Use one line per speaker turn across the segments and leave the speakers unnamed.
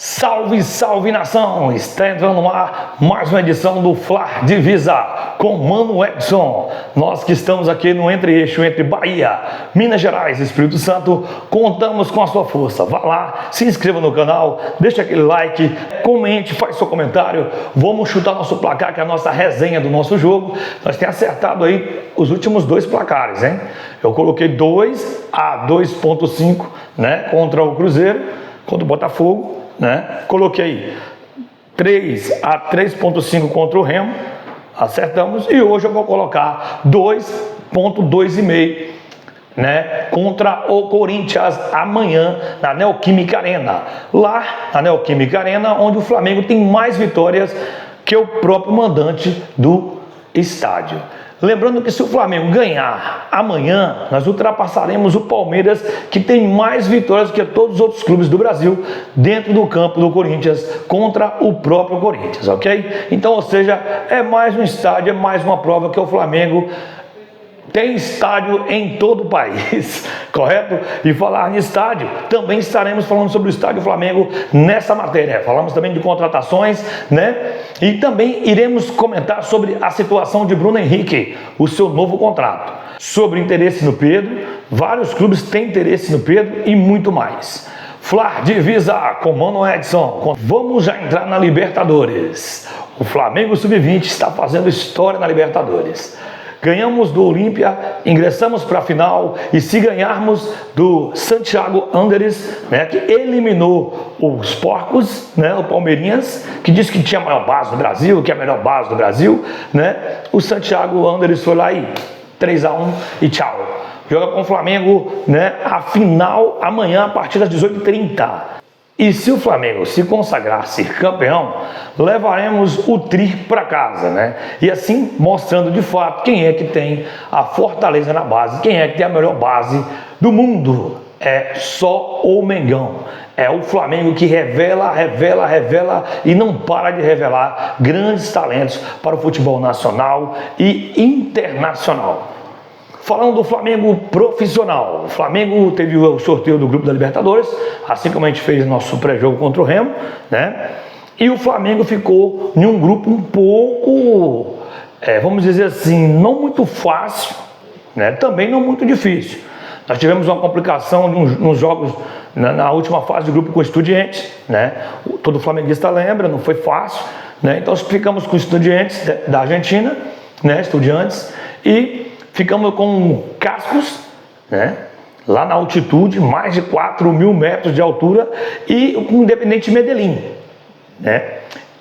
Salve, salve nação! Está entrando no ar mais uma edição do Fla Divisa com Mano Edson. Nós que estamos aqui no entre-eixo entre Bahia, Minas Gerais e Espírito Santo, contamos com a sua força. Vá lá, se inscreva no canal, deixa aquele like, comente, faz seu comentário. Vamos chutar nosso placar, que é a nossa resenha do nosso jogo. Nós temos acertado aí os últimos dois placares, hein? Eu coloquei 2 a 2,5, né, contra o Cruzeiro, contra o Botafogo. Coloquei 3 a 3,5 contra o Remo, acertamos, e hoje eu vou colocar 2,25, contra o Corinthians amanhã na Neoquímica Arena. Lá na Neoquímica Arena, onde o Flamengo tem mais vitórias que o próprio mandante do estádio. Lembrando que se o Flamengo ganhar amanhã, nós ultrapassaremos o Palmeiras, que tem mais vitórias que todos os outros clubes do Brasil dentro do campo do Corinthians contra o próprio Corinthians, ok? Então, ou seja, é mais um estádio, é mais uma prova que o Flamengo tem estádio em todo o país, correto? E falar em estádio, também estaremos falando sobre o estádio Flamengo nessa matéria. Falamos também de contratações, E também iremos comentar sobre a situação de Bruno Henrique, o seu novo contrato. Sobre interesse no Pedro, vários clubes têm interesse no Pedro e muito mais. Fla Divisa com Mano Edson. Vamos já entrar na Libertadores. O Flamengo Sub-20 está fazendo história na Libertadores. Ganhamos do Olímpia, ingressamos para a final, e se ganharmos do Santiago Wanderers, que eliminou os Porcos, o Palmeirinhas, que disse que tinha a maior base do Brasil, que é a melhor base do Brasil, o Santiago Wanderers foi lá e 3 a 1 e tchau. Joga com o Flamengo, a final amanhã a partir das 18h30. E se o Flamengo se consagrar ser campeão, levaremos o tri para casa, E assim mostrando de fato quem é que tem a fortaleza na base, quem é que tem a melhor base do mundo. É só o Mengão. É o Flamengo que revela e não para de revelar grandes talentos para o futebol nacional e internacional. Falando do Flamengo profissional, o Flamengo teve o sorteio do Grupo da Libertadores, assim como a gente fez nosso pré-jogo contra o Remo, E o Flamengo ficou em um grupo um pouco, vamos dizer assim, não muito fácil, Também não muito difícil. Nós tivemos uma complicação nos jogos na última fase do grupo com o Estudiantes, Todo flamenguista lembra, não foi fácil, Então ficamos com o Estudiantes da Argentina, Estudiantes, e ficamos com Cascos, lá na altitude, mais de 4.000 metros de altura, e com o Independente Medellín,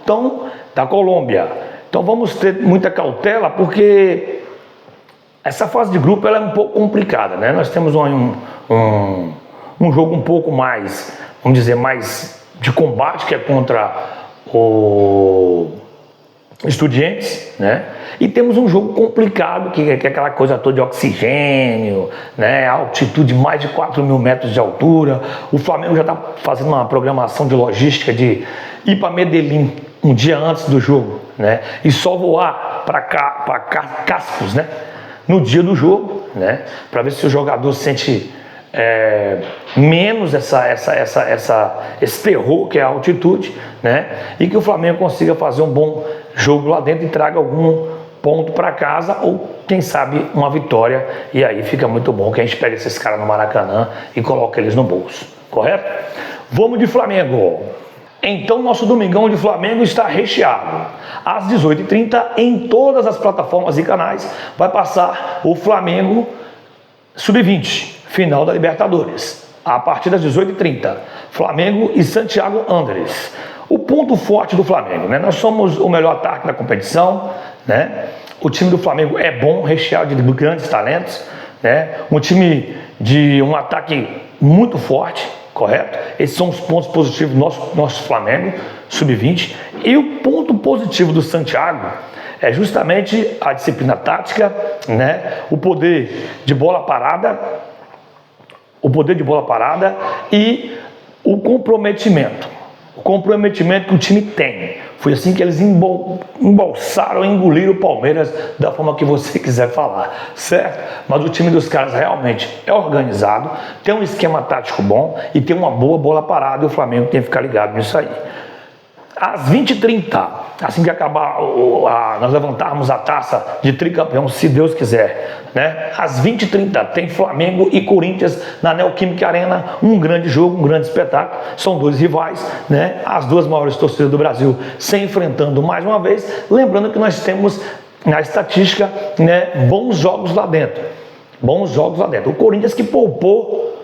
Então, da Colômbia. Então vamos ter muita cautela, porque essa fase de grupo ela é um pouco complicada, Nós temos um jogo um pouco mais, vamos dizer, mais de combate, que é contra o Estudiantes, E temos um jogo complicado, que é aquela coisa toda de oxigênio, altitude de mais de 4.000 metros de altura. O Flamengo já está fazendo uma programação de logística de ir para Medellín um dia antes do jogo, E só voar para Cascos, no dia do jogo, Para ver se o jogador sente menos esse terror que é a altitude, E que o Flamengo consiga fazer um bom jogo lá dentro e traga algum ponto para casa, ou quem sabe uma vitória, e aí fica muito bom que a gente pega esses caras no Maracanã e coloca eles no bolso, correto? Vamos de Flamengo. Então nosso domingão de Flamengo está recheado. Às 18h30 em todas as plataformas e canais vai passar o Flamengo Sub-20, final da Libertadores, a partir das 18h30, Flamengo e Santiago Wanderers. O ponto forte do Flamengo, Nós somos o melhor ataque da competição, O time do Flamengo é bom, recheado de grandes talentos, Um time de um ataque muito forte, correto? Esses são os pontos positivos do nosso Flamengo Sub-20. E o ponto positivo do Santiago é justamente a disciplina tática, O poder de bola parada, e o comprometimento que o time tem. Foi assim que eles embolsaram, engoliram o Palmeiras, da forma que você quiser falar, certo? Mas o time dos caras realmente é organizado, tem um esquema tático bom e tem uma boa bola parada, e o Flamengo tem que ficar ligado nisso aí. Às 20h30, assim que acabar, nós levantarmos a taça de tricampeão, se Deus quiser, né? Às 20h30 tem Flamengo e Corinthians na Neoquímica Arena, um grande jogo, um grande espetáculo. São dois rivais, né? As duas maiores torcidas do Brasil se enfrentando mais uma vez. Lembrando que nós temos na estatística, né, bons jogos lá dentro. Bons jogos lá dentro. O Corinthians que poupou,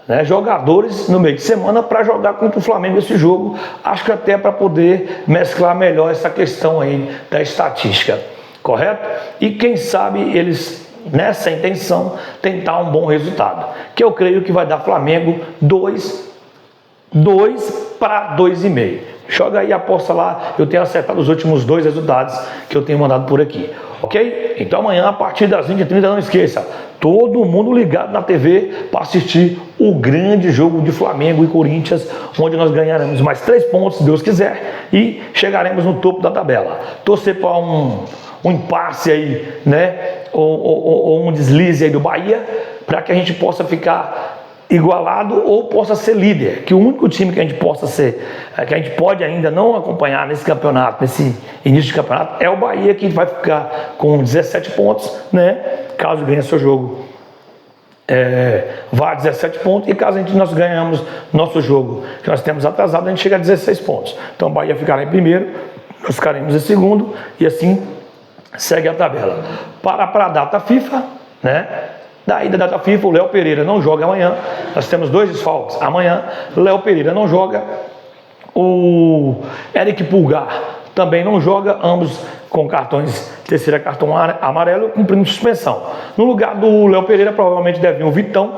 né, jogadores no meio de semana para jogar contra o Flamengo esse jogo, acho que até para poder mesclar melhor essa questão aí da estatística, correto? E quem sabe eles, nessa intenção, tentar um bom resultado, que eu creio que vai dar Flamengo 2 para 2,5. Joga aí, aposta lá, eu tenho acertado os últimos 2 resultados que eu tenho mandado por aqui, ok? Então amanhã, a partir das 20h30, não esqueça, todo mundo ligado na TV para assistir o grande jogo de Flamengo e Corinthians, onde nós ganharemos mais 3 pontos, se Deus quiser, e chegaremos no topo da tabela. Torcer para um impasse aí, né, ou um deslize aí do Bahia, para que a gente possa ficar igualado ou possa ser líder, que o único time que a gente possa ser, que a gente pode ainda não acompanhar nesse campeonato, nesse início de campeonato, é o Bahia, que vai ficar com 17 pontos, né, caso ganhe seu jogo, vá a 17 pontos, e caso nós ganhamos nosso jogo, que nós temos atrasado, a gente chega a 16 pontos, então o Bahia ficará em primeiro, nós ficaremos em segundo, e assim segue a tabela. Para a data FIFA, né, daí da data FIFA, o Léo Pereira não joga amanhã. Nós temos 2 desfalques amanhã. Léo Pereira não joga. O Eric Pulgar também não joga. Ambos com cartões, terceira cartão amarelo, cumprindo suspensão. No lugar do Léo Pereira, provavelmente deve vir o Vitão.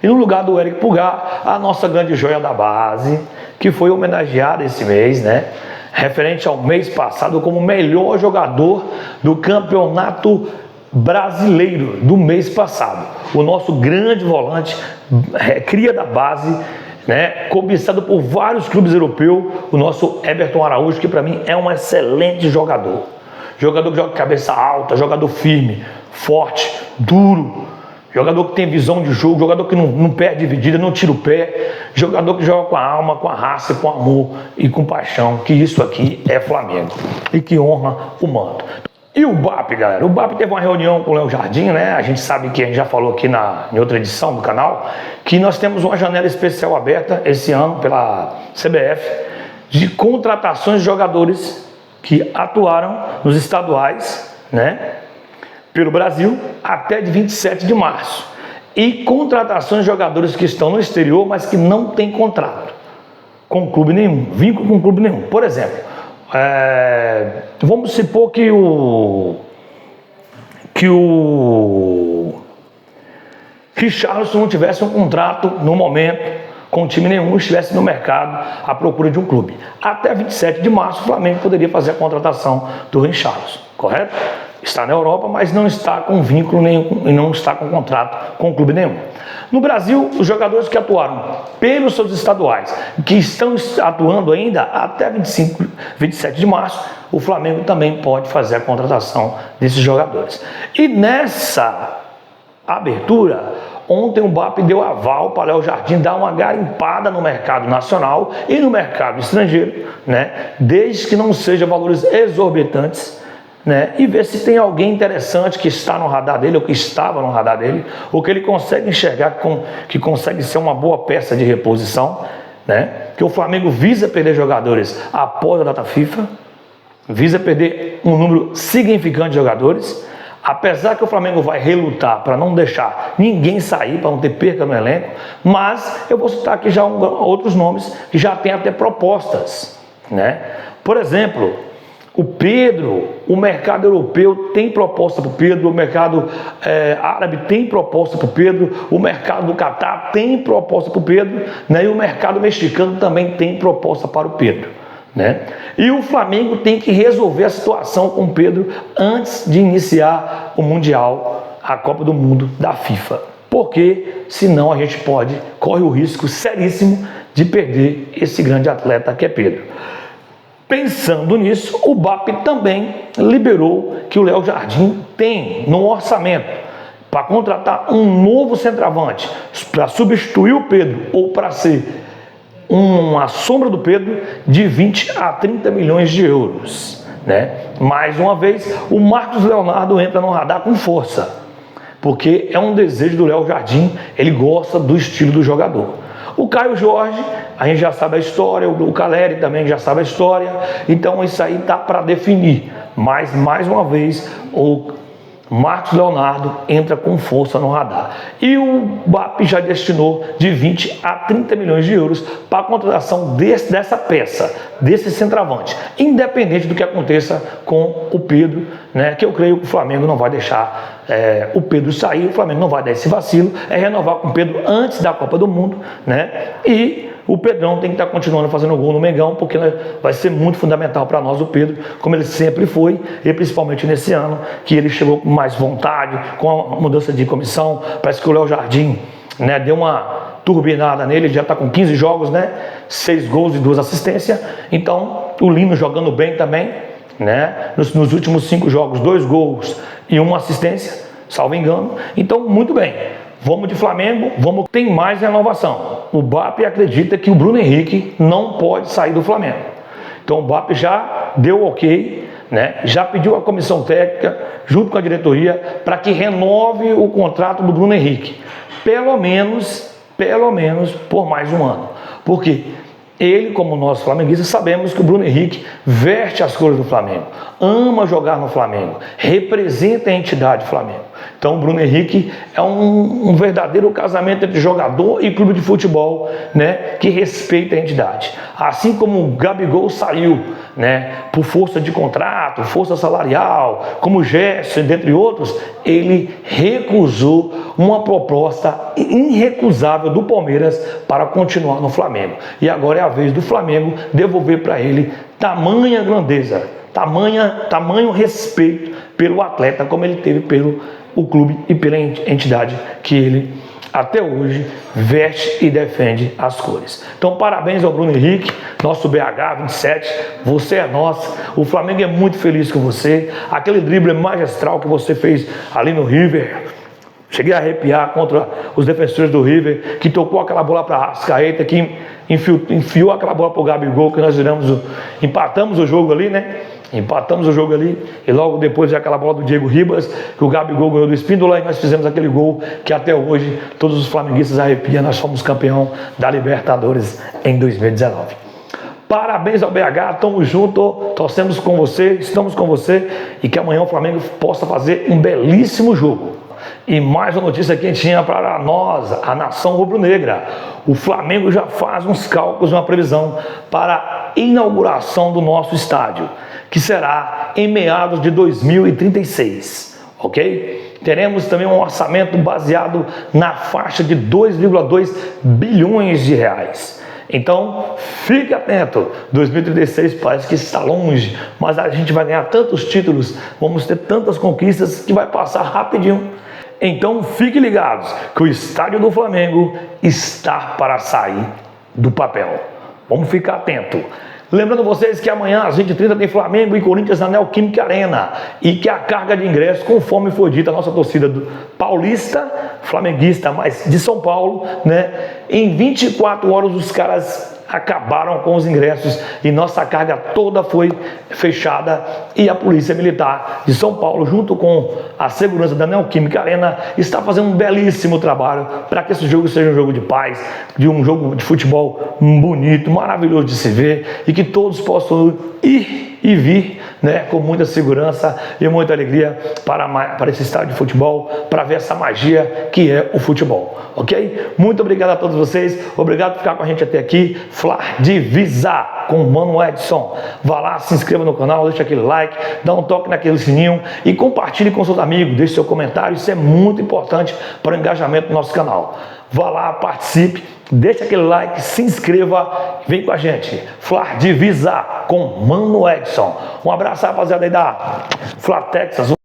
E no lugar do Eric Pulgar, a nossa grande joia da base, que foi homenageada esse mês, né? Referente ao mês passado como melhor jogador do campeonato brasileiro do mês passado, o nosso grande volante, cria da base, né, cobiçado por vários clubes europeus, o nosso Everton Araújo, que para mim é um excelente jogador que joga cabeça alta, jogador firme, forte, duro, jogador que tem visão de jogo, jogador que não perde dividida, não tira o pé, jogador que joga com a alma, com a raça, com amor e com paixão, que isso aqui é Flamengo e que honra o manto. E o BAP, galera? O BAP teve uma reunião com o Léo Jardim, né? A gente sabe que a gente já falou aqui em outra edição do canal, que nós temos uma janela especial aberta esse ano pela CBF de contratações de jogadores que atuaram nos estaduais, né, pelo Brasil até de 27 de março. E contratações de jogadores que estão no exterior, mas que não têm contrato com clube nenhum, vínculo com clube nenhum. Por exemplo, vamos supor que o Richarlison não tivesse um contrato no momento com time nenhum, estivesse no mercado à procura de um clube. Até 27 de março o Flamengo poderia fazer a contratação do Richarlison, correto? Está na Europa, mas não está com vínculo nenhum e não está com contrato com clube nenhum. No Brasil, os jogadores que atuaram pelos seus estaduais, que estão atuando ainda até 27 de março, o Flamengo também pode fazer a contratação desses jogadores. E nessa abertura, ontem o BAP deu aval para o Léo Jardim dar uma garimpada no mercado nacional e no mercado estrangeiro, né, desde que não sejam valores exorbitantes, né, e ver se tem alguém interessante que está no radar dele, ou que estava no radar dele, ou que ele consegue enxergar que consegue ser uma boa peça de reposição, né, que o Flamengo visa perder jogadores após a data FIFA, visa perder um número significante de jogadores, apesar que o Flamengo vai relutar para não deixar ninguém sair, para não ter perca no elenco, mas eu vou citar aqui já outros nomes que já têm até propostas, né, por exemplo, o Pedro, o mercado europeu tem proposta para o Pedro, o mercado árabe tem proposta para o Pedro, o mercado do Catar tem proposta para o Pedro, né? E o mercado mexicano também tem proposta para o Pedro, né? E o Flamengo tem que resolver a situação com o Pedro antes de iniciar o Mundial, a Copa do Mundo da FIFA, porque senão a gente corre o risco seríssimo de perder esse grande atleta que é Pedro. Pensando nisso, o BAP também liberou que o Léo Jardim tem no orçamento para contratar um novo centroavante para substituir o Pedro ou para ser uma sombra do Pedro de 20 a 30 milhões de euros. Né? Mais uma vez, o Marcos Leonardo entra no radar com força, porque é um desejo do Léo Jardim, ele gosta do estilo do jogador. O Caio Jorge, a gente já sabe a história, o Caleri também já sabe a história, então isso aí está para definir. Mas, mais uma vez, o Marcos Leonardo entra com força no radar. E o BAP já destinou de 20 a 30 milhões de euros para a contratação dessa peça, desse centroavante. Independente do que aconteça com o Pedro, né, que eu creio que o Flamengo não vai deixar o Pedro sair, o Flamengo não vai dar esse vacilo, é renovar com o Pedro antes da Copa do Mundo, né? E o Pedrão tem que estar continuando fazendo gol no Mengão, porque vai ser muito fundamental para nós o Pedro, como ele sempre foi, e principalmente nesse ano, que ele chegou com mais vontade, com a mudança de comissão. Parece que o Léo Jardim, né, deu uma turbinada nele, ele já está com 15 jogos, né, 6 gols e 2 assistências. Então, o Lino jogando bem também, né, nos últimos 5 jogos, 2 gols e 1 assistência, salvo engano. Então, muito bem. Vamos de Flamengo, tem mais renovação. O BAP acredita que o Bruno Henrique não pode sair do Flamengo. Então o BAP já deu ok, né? Já pediu a comissão técnica, junto com a diretoria, para que renove o contrato do Bruno Henrique. Pelo menos por mais um ano. Por quê? Ele, como nós flamenguistas, sabemos que o Bruno Henrique veste as cores do Flamengo, ama jogar no Flamengo, representa a entidade Flamengo. Então o Bruno Henrique é um verdadeiro casamento entre jogador e clube de futebol, né, que respeita a entidade. Assim como o Gabigol saiu, né, por força de contrato, força salarial, como o Gerson, dentre outros, ele recusou uma proposta irrecusável do Palmeiras para continuar no Flamengo. E agora é a vez do Flamengo devolver para ele tamanha grandeza, tamanho respeito pelo atleta, como ele teve pelo o clube e pela entidade que ele até hoje veste e defende as cores. Então parabéns ao Bruno Henrique, nosso BH 27, você é nosso, o Flamengo é muito feliz com você, aquele drible magistral que você fez ali no River, cheguei a arrepiar contra os defensores do River, que tocou aquela bola para a Arrascaeta, que enfiou aquela bola para o Gabigol, que nós empatamos o jogo ali, né? Empatamos o jogo ali, e logo depois aquela bola do Diego Ribas, que o Gabigol ganhou do Espíndola, e nós fizemos aquele gol que até hoje todos os flamenguistas arrepiam. Nós fomos campeão da Libertadores em 2019. Parabéns ao BH, estamos juntos, torcemos com você, estamos com você, e que amanhã o Flamengo possa fazer um belíssimo jogo. E mais uma notícia quentinha para nós, a nação rubro-negra. O Flamengo já faz uns cálculos, uma previsão para a inauguração do nosso estádio, que será em meados de 2036, ok? Teremos também um orçamento baseado na faixa de 2,2 bilhões de reais. Então, fique atento, 2036 parece que está longe, mas a gente vai ganhar tantos títulos, vamos ter tantas conquistas que vai passar rapidinho. Então, fiquem ligados que o estádio do Flamengo está para sair do papel. Vamos ficar atento. Lembrando vocês que amanhã às 20h30 tem Flamengo e Corinthians na Neoquímica Arena, e que a carga de ingressos, conforme foi dito, a nossa torcida paulista, flamenguista, mas de São Paulo, né, em 24 horas os caras acabaram com os ingressos e nossa carga toda foi fechada, e a Polícia Militar de São Paulo, junto com a segurança da Neoquímica Arena, está fazendo um belíssimo trabalho para que esse jogo seja um jogo de paz, de um jogo de futebol bonito, maravilhoso de se ver, e que todos possam ir e vir, né, com muita segurança e muita alegria para esse estádio de futebol, para ver essa magia que é o futebol, ok? Muito obrigado a todos vocês, obrigado por ficar com a gente até aqui. Fla Divisa com o Mano Edson. Vá lá, se inscreva no canal, deixa aquele like, dá um toque naquele sininho e compartilhe com seus amigos, deixe seu comentário, isso é muito importante para o engajamento do nosso canal. Vá lá, participe, deixa aquele like, se inscreva, vem com a gente. Fla Divisa com Mano Edson. Um abraço, rapaziada aí da Fla Texas.